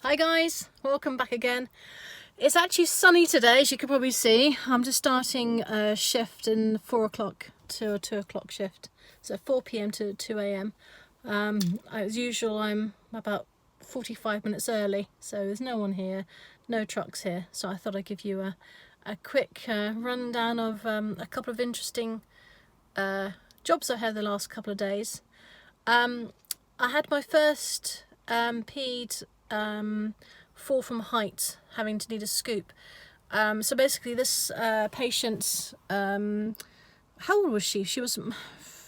Hi guys, welcome back again. It's actually sunny today, as you can probably see. I'm just starting a shift in 4 o'clock to a 2 o'clock shift, so 4 p.m. to 2 a.m. As usual, I'm about 45 minutes early, so there's no one here, no trucks here, so I thought I'd give you a quick rundown of a couple of interesting jobs I had the last couple of days. I had my first ped fall from height, having to need a scoop. So basically this patient, how old was she? She was,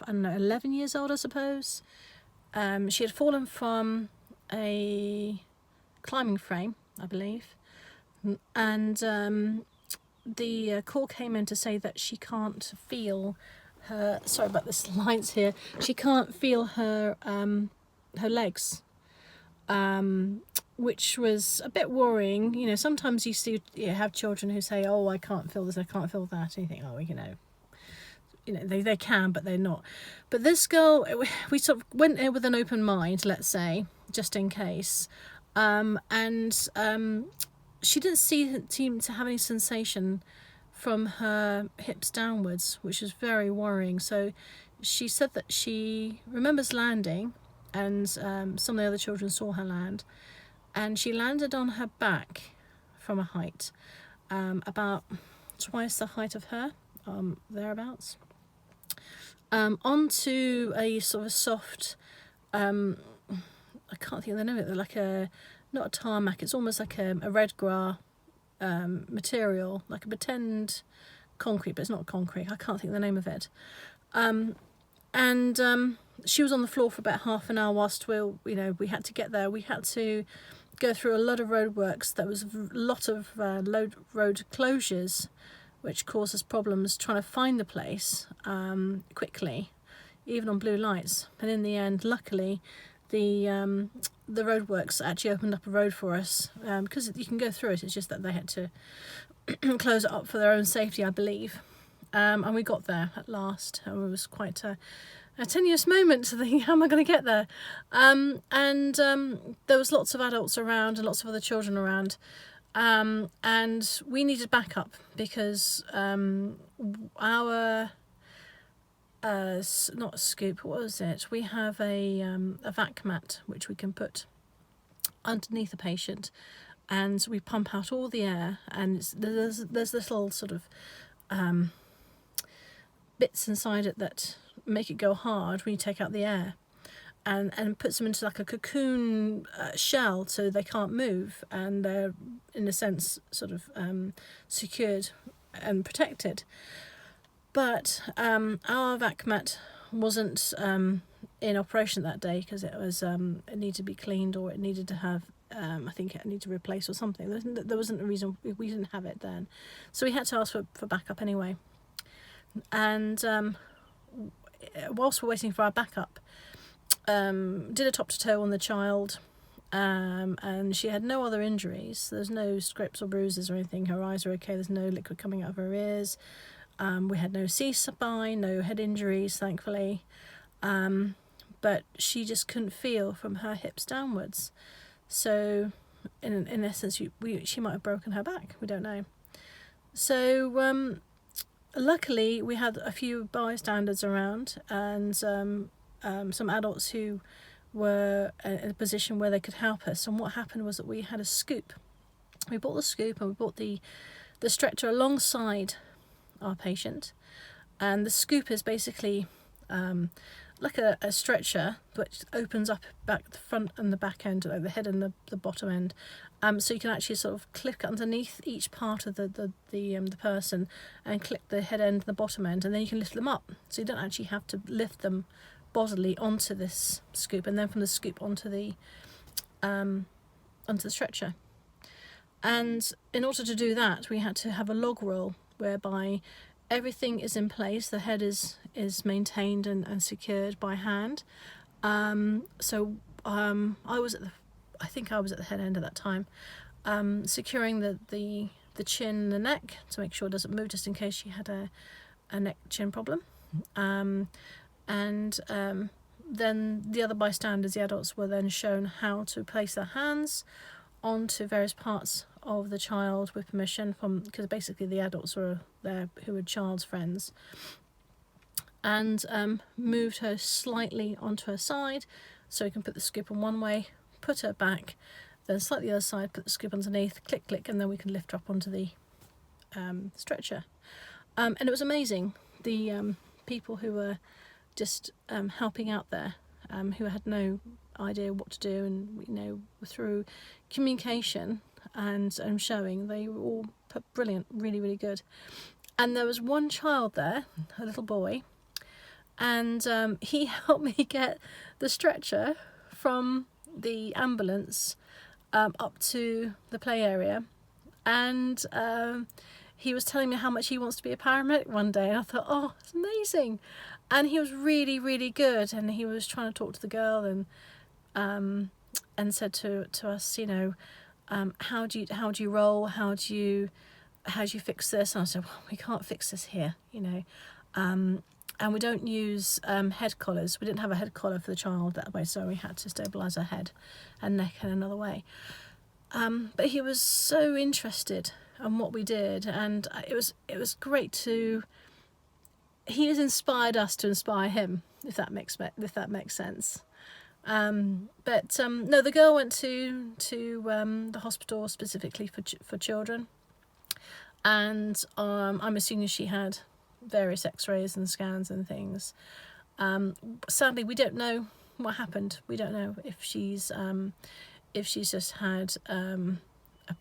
I don't know, 11 years old, I suppose. She had fallen from a climbing frame, I believe, and the call came in to say that she can't feel her, sorry about the lines here, she can't feel her legs, which was a bit worrying. You know, sometimes you have children who say, oh, I can't feel this, I can't feel that, and you think, oh, you know they can, but they're not. But this girl, we sort of went in with an open mind, let's say, just in case, and she didn't seem to have any sensation from her hips downwards, which was very worrying. So she said that she remembers landing, and some of the other children saw her land, and she landed on her back from a height about twice the height of her, thereabouts, onto a sort of soft, I can't think of the name of it, like not a tarmac, it's almost like a red grass material, like a pretend concrete, but it's not concrete, I can't think of the name of it. And she was on the floor for about half an hour whilst we had to get there. We had to go through a lot of roadworks. There was a lot of road closures, which caused us problems trying to find the place quickly, even on blue lights. But in the end, luckily, the roadworks actually opened up a road for us, because you can go through it. It's just that they had to close it up for their own safety, I believe. And we got there at last, and it was quite a tenuous moment to think, how am I going to get there? And there was lots of adults around and lots of other children around, and we needed backup because our not a scoop, what was it? We have a vac mat which we can put underneath the patient, and we pump out all the air, and there's little sort of bits inside it that make it go hard when you take out the air, and puts them into like a cocoon shell so they can't move, and they're in a sense sort of secured and protected. But our vac mat wasn't in operation that day because it was it needed to be cleaned, or it needed to have I think it needed to replace or something. There wasn't a reason, we didn't have it then, so we had to ask for backup anyway. And whilst we're waiting for our backup, did a top to toe on the child, and she had no other injuries. There's no scrapes or bruises or anything. Her eyes are okay, there's no liquid coming out of her ears. We had no C-spine, no head injuries, thankfully, but she just couldn't feel from her hips downwards. So in essence, she might have broken her back, we don't know. So luckily we had a few bystanders around, and some adults who were in a position where they could help us. And what happened was that we had a scoop. We bought the scoop, and we bought the stretcher alongside our patient, and the scoop is basically like a stretcher, which opens up back the front and the back end, like the head and the bottom end, so you can actually sort of click underneath each part of the person and click the head end and the bottom end, and then you can lift them up, so you don't actually have to lift them bodily onto this scoop, and then from the scoop onto the stretcher. And in order to do that, we had to have a log roll whereby everything is in place, the head is maintained and secured by hand. So I think I was at the head end at that time, securing the chin and the neck to make sure it doesn't move, just in case she had a neck chin problem. And then the other bystanders, the adults, were then shown how to place their hands onto various parts of the child with permission from, because basically the adults were there who were child's friends, and moved her slightly onto her side so we can put the scoop on one way, put her back, then slightly the other side, put the scoop underneath, click click, and then we can lift her up onto the stretcher. And it was amazing. The people who were just helping out there, who had no idea what to do, and you know, through communication and showing, they were all brilliant, really, really good. And there was one child there, a little boy, and he helped me get the stretcher from the ambulance up to the play area, and he was telling me how much he wants to be a paramedic one day, and I thought, oh, it's amazing. And he was really, really good, and he was trying to talk to the girl, and said to us, you know, how do you roll, how do you fix this? And I said, well, we can't fix this here, you know, and we don't use head collars. We didn't have a head collar for the child that way, so we had to stabilise her head and neck in another way. But he was so interested in what we did, and it was great to. He has inspired us to inspire him, if that makes sense. But no, the girl went to the hospital specifically for children, and I'm assuming she had various X-rays and scans and things. Sadly, we don't know what happened. We don't know if she's just had a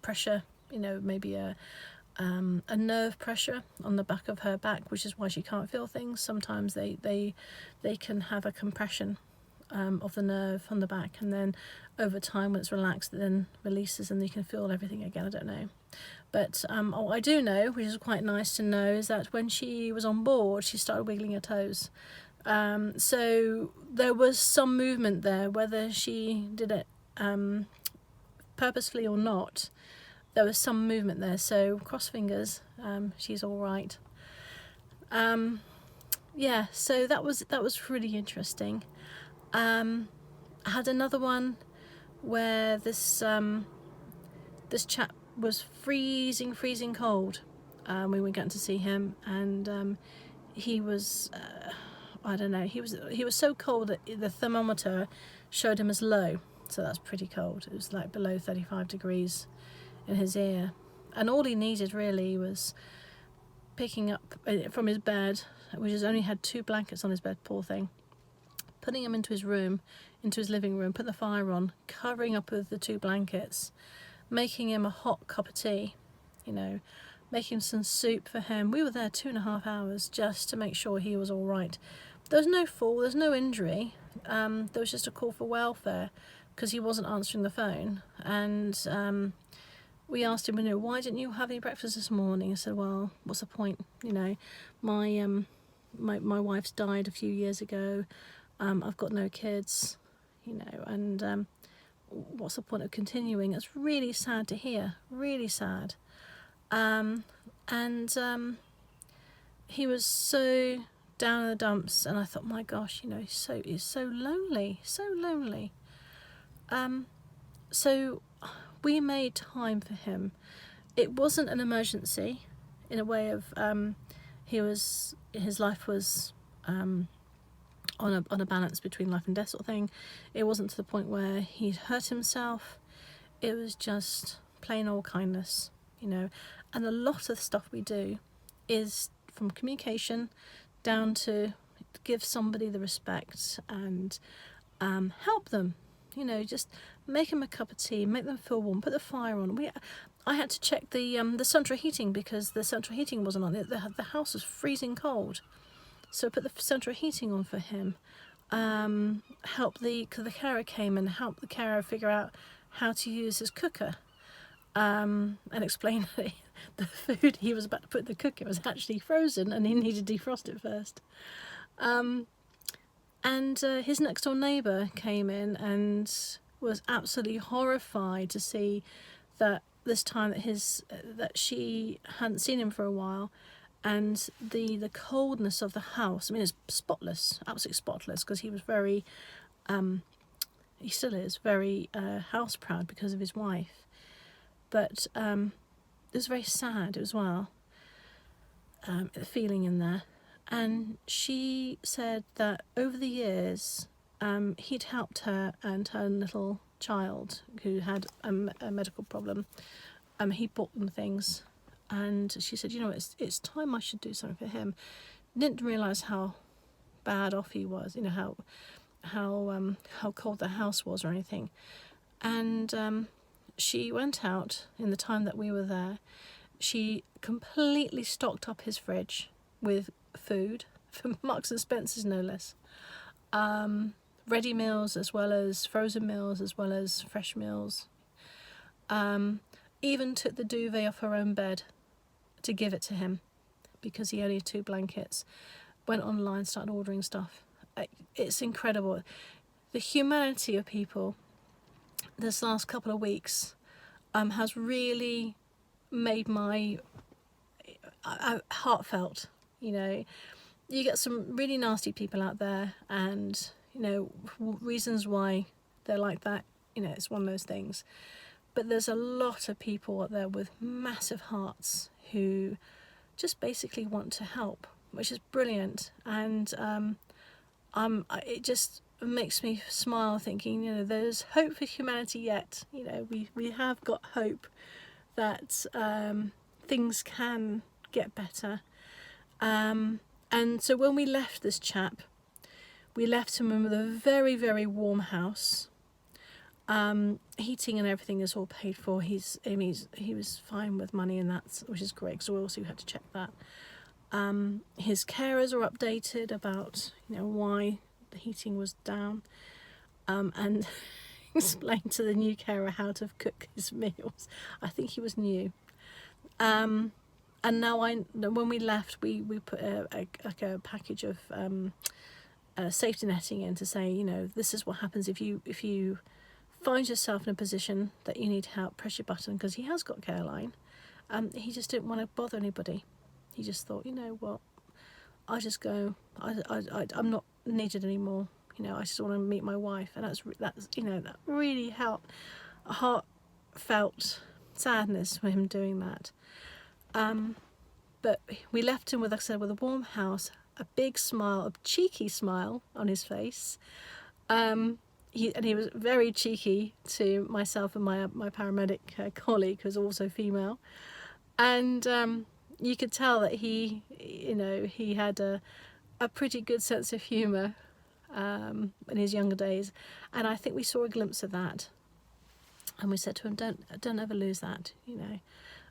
pressure, you know, maybe a nerve pressure on the back of her back, which is why she can't feel things. Sometimes they can have a compression of the nerve on the back, and then over time when it's relaxed, it then releases and you can feel everything again. I don't know. But what I do know, which is quite nice to know, is that when she was on board, she started wiggling her toes. So there was some movement there, whether she did it purposefully or not. There was some movement there, so cross fingers, she's all right. Yeah, so that was really interesting. I had another one where this chap was freezing cold. We went to see him, and he was I don't know, he was so cold that the thermometer showed him as low, so that's pretty cold. It was like below 35 degrees in his ear, and all he needed really was picking up from his bed, which has only had 2 blankets on his bed, poor thing, putting him into his room, into his living room, put the fire on, covering up with the 2 blankets, making him a hot cup of tea, you know, making some soup for him. We were there 2.5 hours just to make sure he was all right. There was no fall, there's no injury. There was just a call for welfare because he wasn't answering the phone, and we asked him, you know, why didn't you have any breakfast this morning? I said, well, what's the point? You know, my wife's died a few years ago. I've got no kids, you know, and what's the point of continuing? It's really sad to hear, really sad. And he was so down in the dumps, and I thought, my gosh, you know, he's so lonely, so lonely. So we made time for him. It wasn't an emergency, in a way of his life was on a balance between life and death sort of thing. It wasn't to the point where he'd hurt himself. It was just plain old kindness, you know. And a lot of the stuff we do is from communication down to give somebody the respect and help them, you know, just make them a cup of tea, make them feel warm, put the fire on. I had to check the central heating because the central heating wasn't on. The house was freezing cold, so I put the central heating on for him. Because the carer came and helped the carer figure out how to use his cooker, and explain that the food he was about to put in the cooker was actually frozen and he needed to defrost it first. And his next door neighbour came in and was absolutely horrified to see that this time that she hadn't seen him for a while, and the coldness of the house. I mean, it's spotless, absolutely spotless, because he was very he still is very house proud because of his wife, but it was very sad as well, the feeling in there. And she said that over the years he'd helped her and her little child who had a medical problem. He bought them things, and she said, you know, it's time I should do something for him. Didn't realise how bad off he was, you know, how cold the house was or anything. And she went out in the time that we were there. She completely stocked up his fridge with food from Marks and Spencer's, no less. Ready meals as well as frozen meals as well as fresh meals. Even took the duvet off her own bed to give it to him because he only had 2 blankets. Went online, started ordering stuff. It's incredible. The humanity of people this last couple of weeks has really made my heartfelt. You know, you get some really nasty people out there, and you know, reasons why they're like that, you know, it's one of those things. But there's a lot of people out there with massive hearts who just basically want to help, which is brilliant. And it just makes me smile thinking, you know, there's hope for humanity yet. You know, we have got hope that things can get better. And so when we left this chap, we left him with a very, very warm house. Heating and everything is all paid for. He was fine with money, and that's, which is great, because we also had to check that. His carers are updated about, you know, why the heating was down, and explained to the new carer how to cook his meals. I think he was new. And now when we left, we put a package of safety netting in to say, you know, this is what happens if you find yourself in a position that you need help. Press your button, because he has got care line. He just didn't want to bother anybody. He just thought, you know what, I just go. I'm not needed anymore. You know, I just want to meet my wife, and that's you know, that really helped. A heartfelt sadness for him doing that. But we left him with, like I said, with a warm house, a big smile, a cheeky smile on his face. He was very cheeky to myself and my paramedic colleague, who's also female, and you could tell that he had a pretty good sense of humour in his younger days, and I think we saw a glimpse of that, and we said to him, don't ever lose that, you know.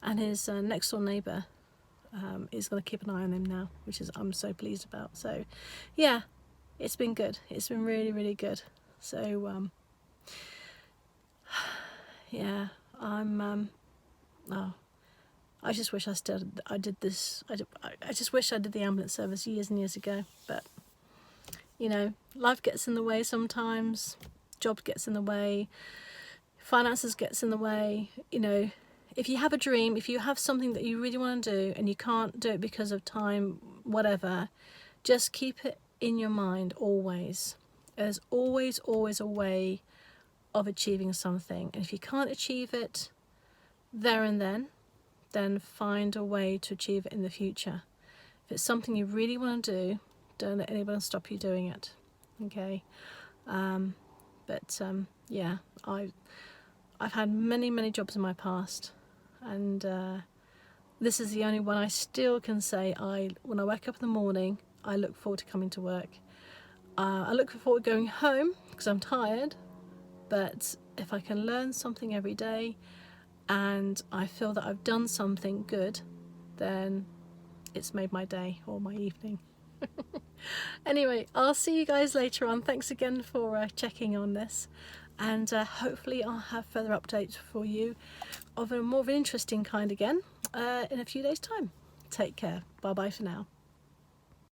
And his next door neighbour is going to keep an eye on him now, which is I'm so pleased about. So yeah, it's been good. It's been really, really good. So yeah, I just wish I did this. I just wish I did the ambulance service years and years ago. But you know, life gets in the way sometimes. Job gets in the way. Finances gets in the way. You know, if you have a dream, if you have something that you really want to do and you can't do it because of time, whatever, just keep it in your mind always. There's always, always a way of achieving something. And if you can't achieve it there and then find a way to achieve it in the future. If it's something you really want to do, don't let anyone stop you doing it. Okay? Yeah, I've had many, many jobs in my past, and this is the only one I still can say when I wake up in the morning, I look forward to coming to work. I look forward to going home because I'm tired, but if I can learn something every day and I feel that I've done something good, then it's made my day or my evening. Anyway, I'll see you guys later on. Thanks again for checking on this, and hopefully I'll have further updates for you of a more of an interesting kind again in a few days' time. Take care. Bye bye for now.